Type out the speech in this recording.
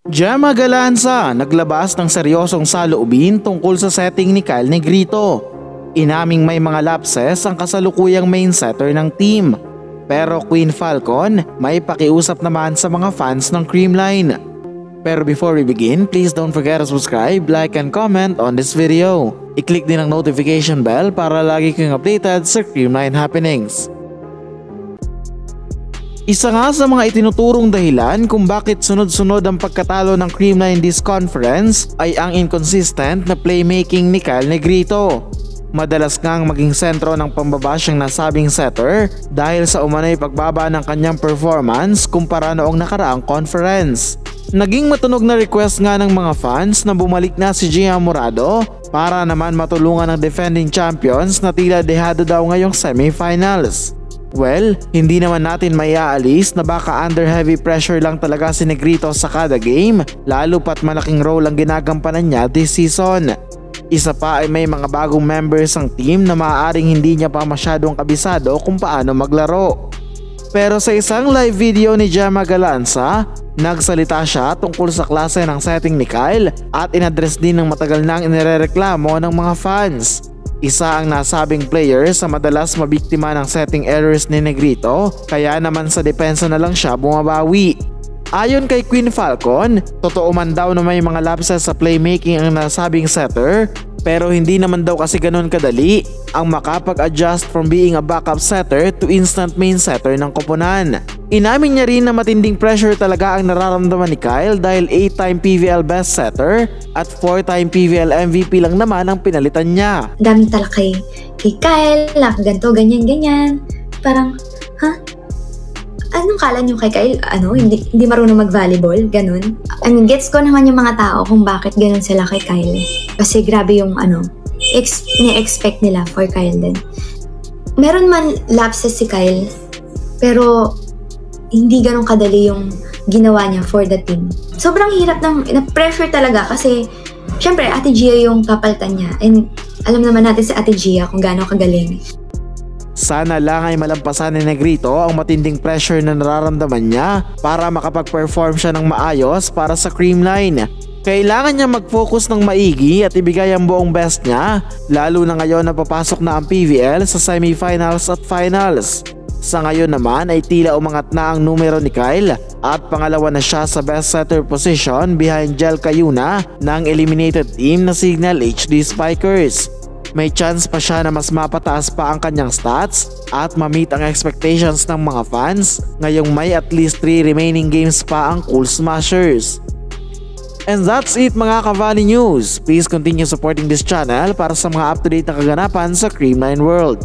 Gemma Galanza naglabas ng seryosong saloobin tungkol sa setting ni Kyle Negrito. Inaming may mga lapses ang kasalukuyang main setter ng team. Pero Queen Falcon may pakiusap naman sa mga fans ng Creamline. Pero before we begin, please don't forget to subscribe, like and comment on this video. I-click din ang notification bell para lagi kang updated sa Creamline happenings. Isa nga sa mga itinuturong dahilan kung bakit sunod-sunod ang pagkatalo ng Creamline this conference ay ang inconsistent na playmaking ni Kyle Negrito. Madalas ngang maging sentro ng pambabash ang nasabing setter dahil sa umano'y pagbaba ng kanyang performance kumpara noong nakaraang conference. Naging matunog na request nga ng mga fans na bumalik na si Gia Morado para naman matulungan ng defending champions na tila dehado daw ngayong semifinals. Well, hindi naman natin maiaalis na baka under heavy pressure lang talaga si Negrito sa kada game, lalo pat malaking role ang ginagampanan niya this season. Isa pa ay may mga bagong members ng team na maaaring hindi niya pa masyadong kabisado kung paano maglaro. Pero sa isang live video ni Gemma Galanza, nagsalita siya tungkol sa klase ng setting ni Kyle at inadres din ng matagal nang inirereklamo ng mga fans. Isa ang nasabing player sa madalas mabiktima ng setting errors ni Negrito, kaya naman sa depensa na lang siya bumabawi. Ayon kay Queen Falcon, totoo man daw na may mga lapses sa playmaking ang nasabing setter, pero hindi naman daw kasi ganun kadali ang makapag-adjust from being a backup setter to instant main setter ng koponan. Inamin niya rin na matinding pressure talaga ang nararamdaman ni Kyle dahil 8-time PVL best setter at 4-time PVL MVP lang naman ang pinalitan niya. Dami talaga kay Kyle, ganito, ganyan. Parang, anong kala nyo kay Kyle? Hindi marunong mag-volleyball? Ganun. I mean, gets ko naman yung mga tao kung bakit ganun sila kay Kyle. Kasi grabe yung ni-expect nila for Kyle din. Meron man lapses si Kyle, pero hindi ganun kadali yung ginawa niya for the team. Sobrang hirap na-pressure talaga kasi syempre Ate Gia yung kapalitan niya. And alam naman natin si Ate Gia kung gaano kagaling. Sana lang ay malampasan ni Negrito ang matinding pressure na nararamdaman niya para makapag-perform siya ng maayos para sa Creamline. Kailangan niya mag-focus ng maigi at ibigay ang buong best niya, lalo na ngayon na papasok na ang PVL sa semifinals at finals. Sa ngayon naman ay tila umangat na ang numero ni Kyle at pangalawa na siya sa best setter position behind Jel Cayuna ng eliminated team na Signal HD Spikers. May chance pa siya na mas mapataas pa ang kanyang stats at ma-meet ang expectations ng mga fans ngayong may at least 3 remaining games pa ang Cool Smashers. And that's it mga Ka-Valley News. Please continue supporting this channel para sa mga up-to-date na kaganapan sa Creamline World.